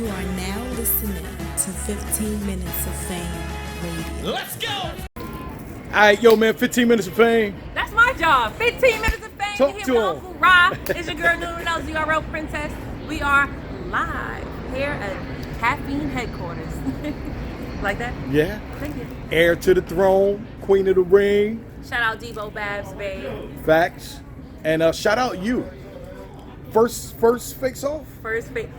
You are now listening to 15 Minutes of Fame Radio. Let's go! All right, yo, man, 15 minutes of fame. That's my job. 15 minutes of fame. Talk Here to with 'em. Uncle Rob. It's your girl Nunu, Nellz, URL Princess. We are live here at Caffeine Headquarters. Like that? Yeah. Thank you. Heir to the throne, queen of the ring. Shout out Debo Babs, babe. Facts. And shout out you. First Faceoff?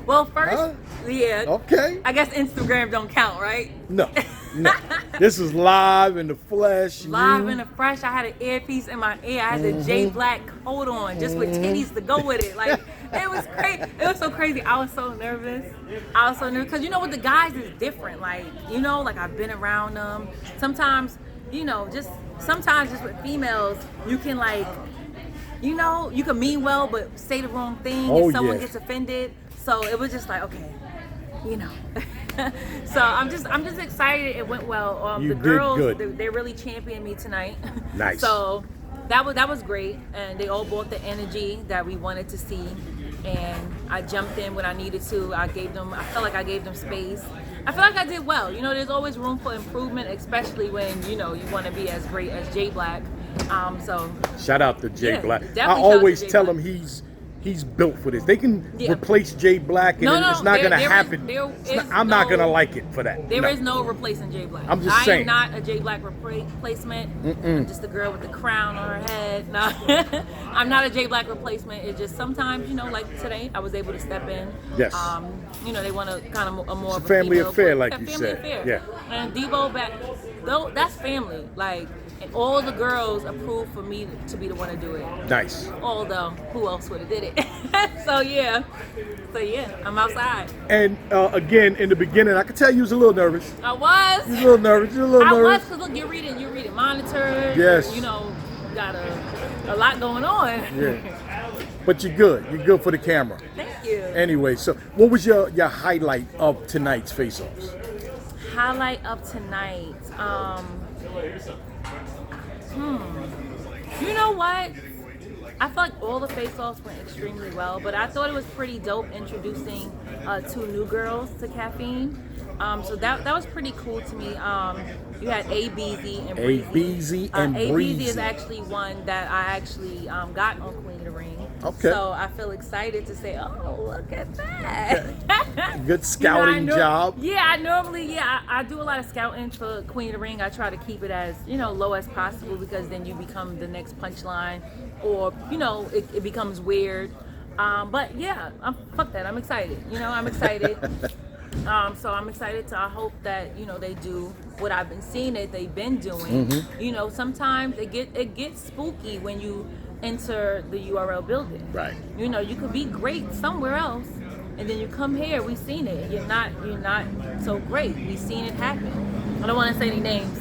Well, first, Huh? yeah. Okay. I guess Instagram don't count, right? No. This is live in the flesh. Live you. in the fresh. I had an earpiece in my ear. I had the J Black coat on, just with titties to go with it. Like, it was crazy. It was so crazy. I was so nervous. Because you know what, the guys is different. Like, you know, like I've been around them. Sometimes, you know, just with females, you can like, you know, you can mean well, but say the wrong thing and someone gets offended. So it was just like, okay, you know. So I'm just excited. It went well. You the girls, did good. they really championed me tonight. Nice. So that was great, and they all brought the energy that we wanted to see. And I jumped in when I needed to. I felt like I gave them space. I feel like I did well. You know, there's always room for improvement, especially when, you know, you want to be as great as J Black. So Shout out to J Black. I definitely shout out always to J tell Black. him he's built for this. They can replace J Black and it's not going to happen. I'm not going to like it for that. There is no replacing J Black. I'm just saying. I am not a J Black replacement. I'm just a girl with the crown on her head. No, I'm not a J Black replacement. It's just sometimes, you know, like today, I was able to step in. Yes. You know, they want to kind of a more It's of a family female affair, voice. like Yeah, you family said. affair. Yeah. And Debo back, though, that's family. Like, and all the girls approved for me to be the one to do it. Nice. Although, who else would have did it? So yeah, I'm outside. And again, in the beginning, I could tell you was a little nervous. I was. You was a little nervous. You a little I was, nervous. because look, you're reading monitors. Yes. You know, got a lot going on. Yeah. But you're good. You're good for the camera. Thank you. Anyway, so what was your highlight of tonight's face-offs? Highlight of tonight. You know what? I feel like all the face-offs went extremely well, but I thought it was pretty dope introducing two new girls to Caffeine. So that was pretty cool to me. You had A-Beezy and Breezy. A-Beezy and A-Beezy Breezy. is actually one that I actually got on Queen of the Ring. Okay. So I feel excited to say, oh, look at that. Good scouting job. Yeah, I do a lot of scouting for Queen of the Ring. I try to keep it as, you know, low as possible, because then you become the next punchline, or, you know, it becomes weird. But yeah, fuck that. I'm excited. You know, I'm excited. So I'm excited I hope that, you know, they do what I've been seeing that they've been doing. You know, sometimes it gets spooky when you enter the URL building. Right. You know, you could be great somewhere else, and then you come here, we've seen it. You're not so great. We've seen it happen. I don't want to say any names.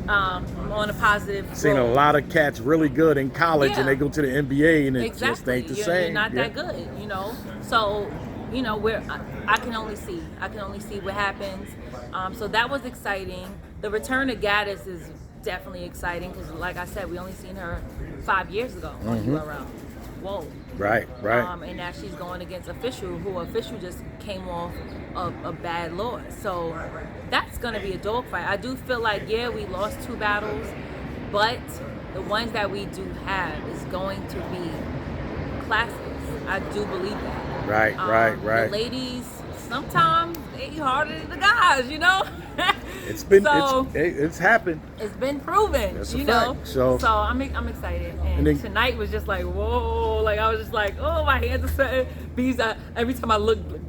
I'm on a positive. Seen a lot of cats really good in college, and they go to the NBA, and it just ain't the same. You're not that good, you know. So, you know, I can only see what happens. So that was exciting. The return of Gaddis is definitely exciting, because, like I said, we only seen her 5 years ago on URL. Whoa. Right. And now she's going against Official, who just came off of a bad loss. So that's going to be a dogfight. I do feel like, we lost 2 battles, but the ones that we do have is going to be classics. I do believe that. Right. The ladies, sometimes they harder than the guys, you know? It's been So, it's happened. It's been proven, That's a you know. fact. So I'm excited, and then, tonight was just like, whoa! Like, I was just like, oh, my hands are sweating. Bees, every time I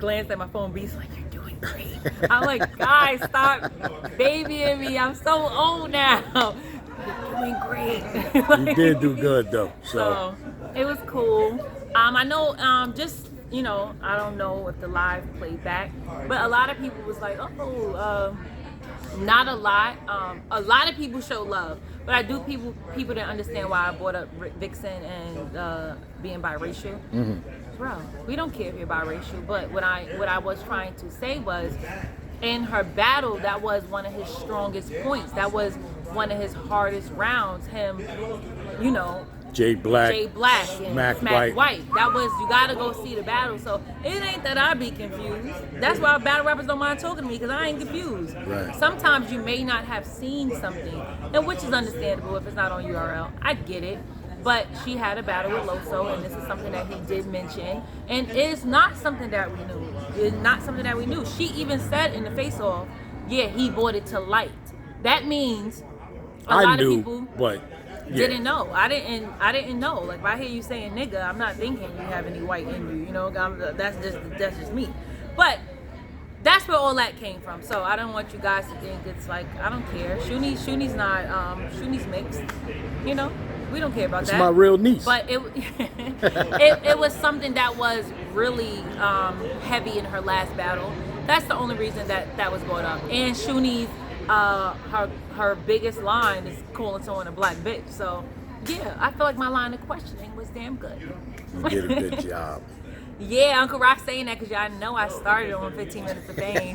glance at my phone, Bees like, you're doing great. I'm like, guys, stop babying me. I'm so old now. You're doing great. you did do good though. So it was cool. I know, you know, I don't know if the live played back, but a lot of people was like, not a lot. A lot of people show love, but I do people didn't understand why I brought up Vixen and being biracial. Bro, we don't care if you're biracial, but what I was trying to say was, in her battle, that was one of his strongest points. That was one of his hardest rounds. Him, you know, Jay Black and Smack White. White. That was, you gotta go see the battle. So it ain't that I be confused. That's why battle rappers don't mind talking to me, because I ain't confused. Right. Sometimes you may not have seen something, and which is understandable if it's not on URL. I get it. But she had a battle with Loso, and this is something that he did mention. And it's not something that we knew. It's not something that we knew. She even said in the Faceoff, yeah, he brought it to light. That means a lot of people didn't know. I didn't know. Like, if I hear you saying nigga, I'm not thinking you have any white in you. You know, that's just me. But that's where all that came from. So I don't want you guys to think it's like, I don't care. Shuni's not Shuni's mixed. You know, we don't care about that. It's my real niece. But it was something that was really heavy in her last battle. That's the only reason that was brought up. And Shuni's her biggest line is calling someone a black bitch. So yeah, I feel like my line of questioning was damn good. You did a good job. Yeah, Uncle Rock saying that because y'all know I started on 15 Minutes of Fame.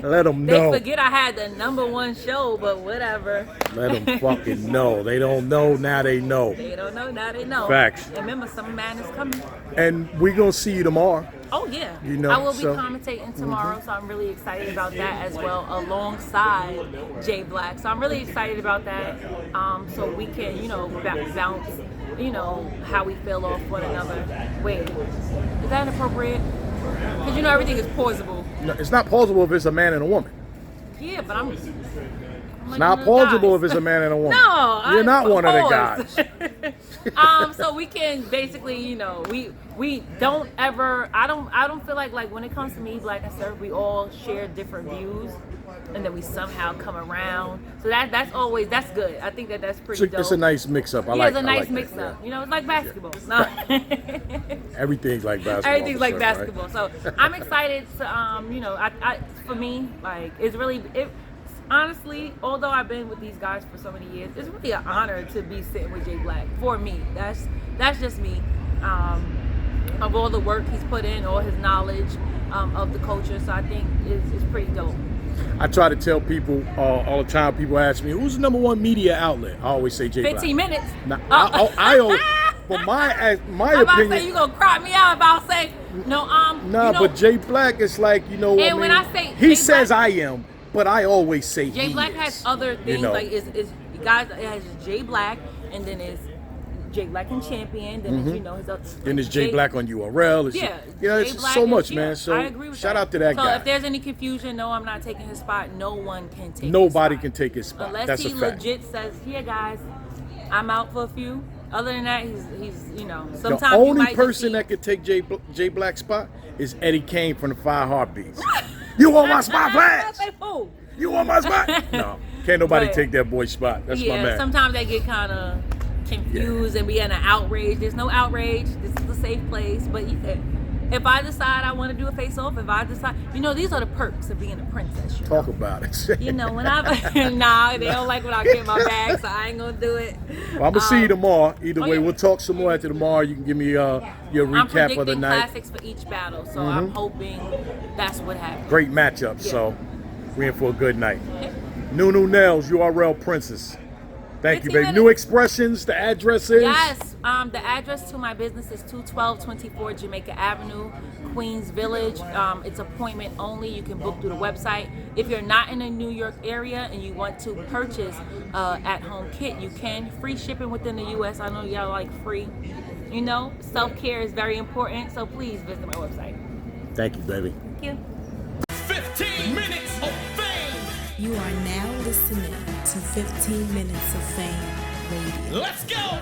Let them know. They forget I had the #1 show, but whatever. Let them fucking know. They don't know, now they know. They don't know, now they know. Facts. And remember, Summer Man is coming. And we're going to see you tomorrow. Oh, yeah. You know, I will be commentating tomorrow, so I'm really excited about that as well, alongside Jay Black. So I'm really excited about that, so we can, you know, bounce, you know, how we feel off one another. Wait, is that inappropriate? Because, you know, everything is plausible. No, it's not plausible if it's a man and a woman. Yeah, but I'm it's not plausible if it's a man and a woman. No, you're not one of the guys. So we can basically, you know, we don't ever. I don't feel like when it comes to me, Black and Surf, we all share different views, and then we somehow come around. So that's good. I think that's pretty dope. It's a nice mix up. It's a nice mix up. Yeah. You know, it's like basketball. No. Everything's like basketball. Everything's like basketball. Right? So I'm excited to, you know, I for me, like, it's really honestly, although I've been with these guys for so many years, it's really an honor to be sitting with Jay Black. For me, that's just me. Of all the work he's put in, all his knowledge of the culture, so I think it's pretty dope. I try to tell people all the time. People ask me, "Who's the #1 media outlet?" I always say Jay Black. 15 minutes. Now, I always, for my I'm opinion. about to say you gonna crop me out if I'll say no. Nah, you know, but Jay Black is like, you know. And when I say he Jay says Black, I am, but I always say Jay he Black is, has other things, you know? like is guys. It has Jay Black, and then it's Jay Black and Champion. Then it's, you know, his other. Then there's Jay Black on URL. It's, yeah, it's so much, man. So I agree with shout that. out to that guy. So if there's any confusion, no, I'm not taking his spot. No one can take. Nobody his spot. can take his spot. Unless That's he a fact. legit says, "Yeah, guys, I'm out for a few." Other than that, he's you know, sometimes the only you person that could take Jay Black's spot is Eddie Kane from the 5 Heartbeats. You want my spot, Flash? You want my spot? No, can't nobody take that boy's spot. That's my man. Sometimes they get kind of confused and be in an outrage. There's no outrage. This is a safe place. But yeah, if I decide I want to do a face-off, if I decide, you know, these are the perks of being a princess. Talk about it. You know, when nah, they don't like when I get my bag, so I ain't gonna do it. Well, I'm gonna see you tomorrow. Either way, we'll talk some more after tomorrow. You can give me your recap of the night. I'm predicting classics for each battle, so I'm hoping that's what happens. Great matchup. Yeah. So we're in for a good night. Nunu Nellz, URL Princess. Thank you, baby. New expressions. The address is? Yes. The address to my business is 21224 Jamaica Avenue, Queens Village. It's appointment only. You can book through the website. If you're not in the New York area and you want to purchase at-home kit, you can. Free shipping within the U.S. I know y'all like free. You know, self-care is very important, so please visit my website. Thank you, baby. Thank you. 15 minutes of fame. You are now listening to 15 Minutes of Fame Radio. Let's go.